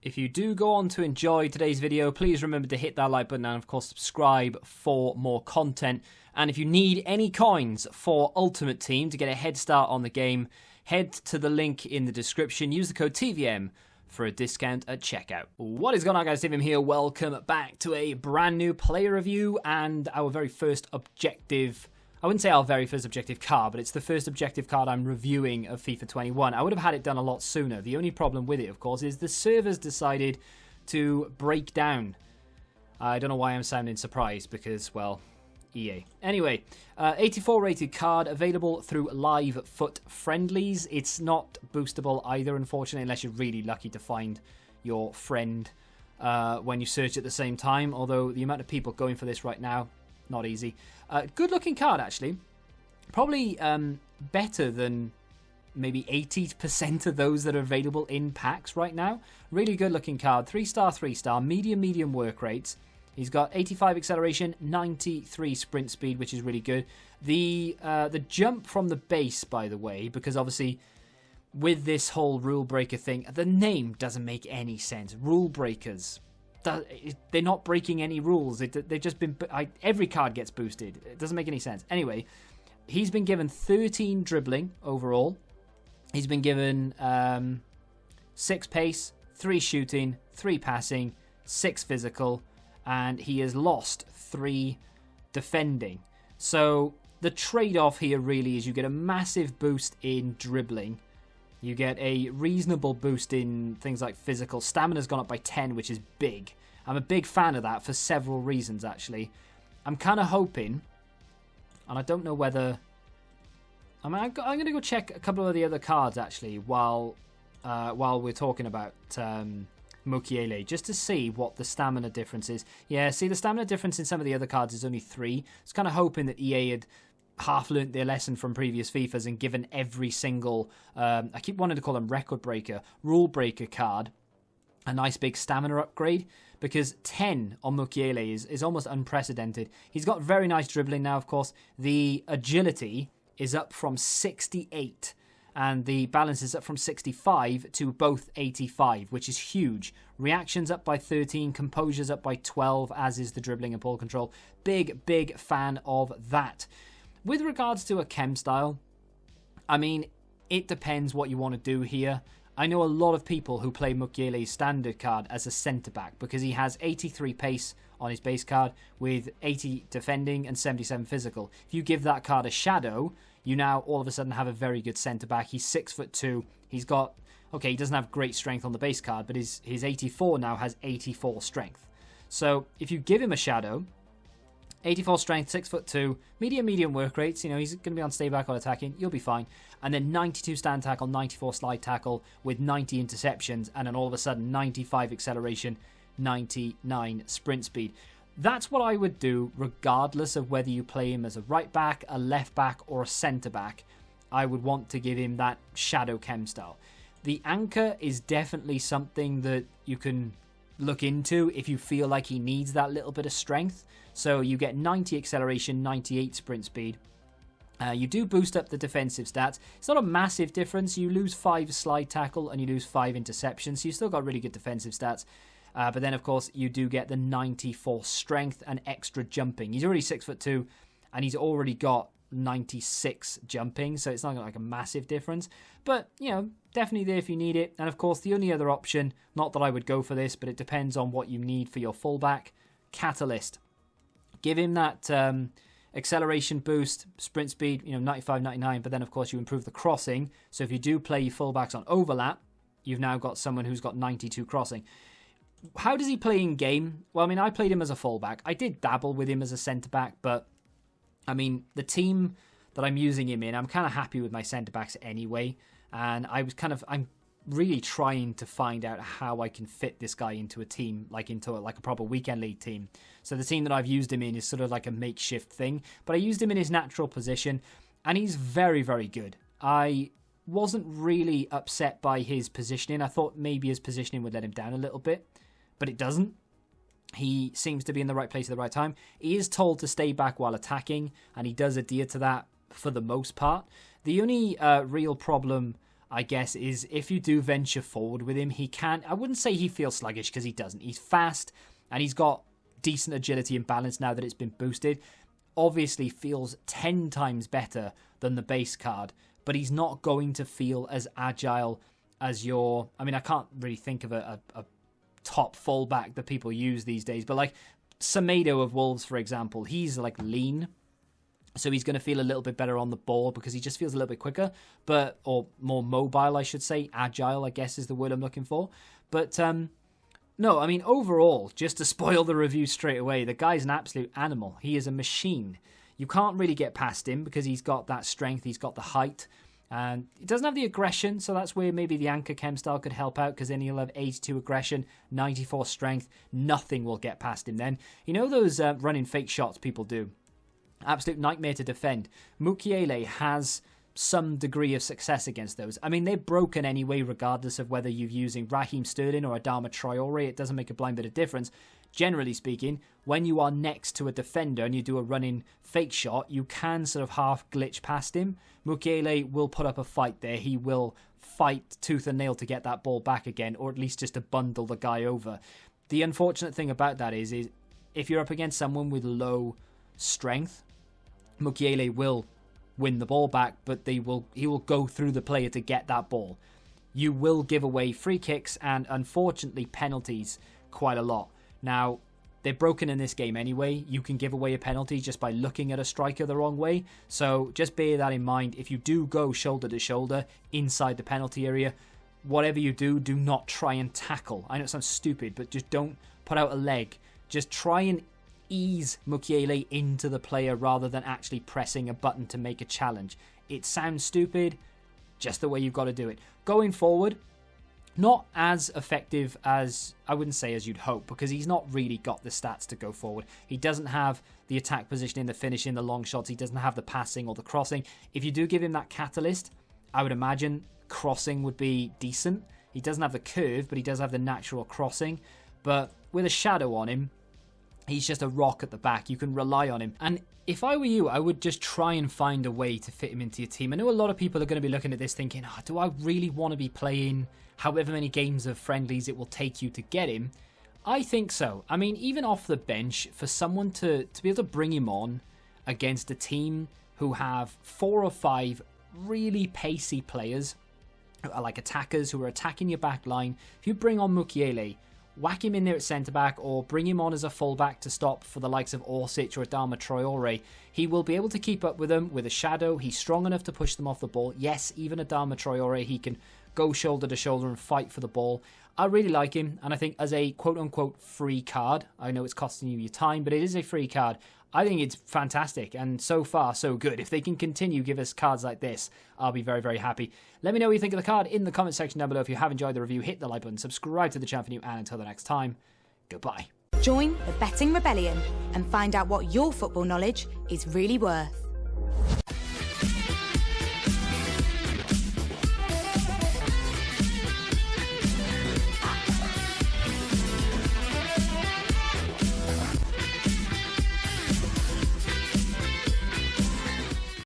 If you do go on to enjoy today's video, please remember to hit that like button and of course subscribe for more content. And if you need any coins for Ultimate Team to get a head start on the game, head to the link in the description. Use the code TVM for a discount at checkout. What is going on, guys? TVM here. Welcome back to a brand new player review and our very first objective. I wouldn't say our very first objective card, but it's the first objective card I'm reviewing of FIFA 21. I would have had it done a lot sooner. The only problem with it, of course, is the servers decided to break down. I don't know why I'm sounding surprised because, well, EA. Anyway, 84 rated card available through live foot friendlies. It's not boostable either, unfortunately, unless you're really lucky to find your friend when you search at the same time. Although the amount of people going for this right now, not easy. Good looking card, actually. Probably better than maybe 80% of those that are available in packs right now. Really good looking card. 3-star, 3-star, medium work rates. He's got 85 acceleration, 93 sprint speed, which is really good. The jump from the base, by the way, because obviously with this whole rule breaker thing, the name doesn't make any sense. Rule breakers. They're not breaking any rules. They've just been... every card gets boosted. It doesn't make any sense. Anyway, he's been given 13 dribbling overall. He's been given 6 pace, 3 shooting, 3 passing, 6 physical, and he has lost 3 defending. So the trade-off here really is you get a massive boost in dribbling. You get a reasonable boost in things like physical. Stamina's gone up by 10, which is big. I'm a big fan of that for several reasons, actually. I'm kind of hoping, and I don't know whether... I'm going to go check a couple of the other cards, actually, while we're talking about Mukiele, just to see what the stamina difference is. Yeah, see, the stamina difference in some of the other cards is only 3. I was kind of hoping that EA had half learnt their lesson from previous FIFAs and given every single, I keep wanting to call them record breaker, rule breaker card, a nice big stamina upgrade, because 10 on Mukiele is almost unprecedented. He's got very nice dribbling now, of course. The agility is up from 68, and the balance is up from 65 to both 85, which is huge. Reactions up by 13, composure's up by 12, as is the dribbling and ball control. Big fan of that. With regards to a chem style, I mean, it depends what you want to do here. I know a lot of people who play Mukiele's standard card as a centre-back because he has 83 pace on his base card with 80 defending and 77 physical. If you give that card a shadow, you now all of a sudden have a very good centre-back. He's 6'2". He's got... Okay, he doesn't have great strength on the base card, but his 84 now has 84 strength. So if you give him a shadow... 84 strength, 6'2", medium work rates. You know, he's going to be on stay back on attacking. You'll be fine. And then 92 stand tackle, 94 slide tackle with 90 interceptions. And then all of a sudden, 95 acceleration, 99 sprint speed. That's what I would do regardless of whether you play him as a right back, a left back, or a centre back. I would want to give him that shadow chem style. The anchor is definitely something that you can look into if you feel like he needs that little bit of strength. So you get 90 acceleration, 98 sprint speed. You do boost up the defensive stats. It's not a massive difference. You lose 5 slide tackle and you lose 5 interceptions. So you still got really good defensive stats. But then, of course, you do get the 94 strength and extra jumping. He's already 6'2", and he's already got 96 jumping. So it's not like a massive difference. But, you know, definitely there if you need it. And, of course, the only other option, not that I would go for this, but it depends on what you need for your fullback, Catalyst. Give him that acceleration boost, sprint speed, you know, 95, 99, but then, of course, you improve the crossing. So if you do play your fullbacks on overlap, you've now got someone who's got 92 crossing. How does he play in game? Well, I mean, I played him as a fullback. I did dabble with him as a centre-back, but, I mean, the team that I'm using him in, I'm kind of happy with my centre-backs anyway, and I'm really trying to find out how I can fit this guy into a team, like a proper weekend league team. So the team that I've used him in is sort of like a makeshift thing, but I used him in his natural position, and he's very good. I wasn't really upset by his positioning. I thought maybe his positioning would let him down a little bit, but it doesn't. He seems to be in the right place at the right time. He is told to stay back while attacking, and he does adhere to that for the most part. The only real problem I guess, is if you do venture forward with him, he can. I wouldn't say he feels sluggish because he doesn't. He's fast and he's got decent agility and balance now that it's been boosted. Obviously feels 10 times better than the base card, but he's not going to feel as agile as your... I mean, I can't really think of a top fullback that people use these days, but like Semedo of Wolves, for example, he's like lean. So he's going to feel a little bit better on the ball because he just feels a little bit quicker, or more mobile, I should say. Agile, I guess, is the word I'm looking for. But no, I mean, overall, just to spoil the review straight away, the guy's an absolute animal. He is a machine. You can't really get past him because he's got that strength, he's got the height, and he doesn't have the aggression, so that's where maybe the Anchor Chem style could help out, because then he'll have 82 aggression, 94 strength. Nothing will get past him then. You know those running fake shots people do? Absolute nightmare to defend. Mukiele has some degree of success against those. I mean, they're broken anyway, regardless of whether you're using Raheem Sterling or Adama Traore. It doesn't make a blind bit of difference. Generally speaking, when you are next to a defender and you do a running fake shot, you can sort of half glitch past him. Mukiele will put up a fight there. He will fight tooth and nail to get that ball back again, or at least just to bundle the guy over. The unfortunate thing about that is if you're up against someone with low strength, Mukiele will win the ball back, but he will go through the player to get that ball. You will give away free kicks and, unfortunately, penalties quite a lot. Now, they're broken in this game anyway. You can give away a penalty just by looking at a striker the wrong way. So just bear that in mind. If you do go shoulder to shoulder inside the penalty area, whatever you do, do not try and tackle. I know it sounds stupid, but just don't put out a leg. Just try and ease Mukiele into the player rather than actually pressing a button to make a challenge. It sounds stupid, just the way you've got to do it. Going forward, not as effective as, I wouldn't say as you'd hope, because he's not really got the stats to go forward. He doesn't have the attack positioning, the finishing, the long shots. He doesn't have the passing or the crossing. If you do give him that catalyst, I would imagine crossing would be decent. He doesn't have the curve, but he does have the natural crossing. But with a shadow on him, he's just a rock at the back. You can rely on him. And if I were you, I would just try and find a way to fit him into your team. I know a lot of people are going to be looking at this thinking, do I really want to be playing however many games of friendlies it will take you to get him? I think so. I mean, even off the bench, for someone to be able to bring him on against a team who have 4 or 5 really pacey players, like attackers who are attacking your back line, if you bring on Mukiele, whack him in there at centre-back or bring him on as a full-back to stop for the likes of Orsic or Adama Traore, he will be able to keep up with them with a shadow. He's strong enough to push them off the ball. Yes, even Adama Traore, he can go shoulder to shoulder and fight for the ball. I really like him, and I think as a quote-unquote free card, I know it's costing you your time, but it is a free card. I think it's fantastic, and so far, so good. If they can continue give us cards like this, I'll be very, very happy. Let me know what you think of the card in the comment section down below. If you have enjoyed the review, hit the like button, subscribe to the channel for new, and until the next time, goodbye. Join the Betting Rebellion and find out what your football knowledge is really worth.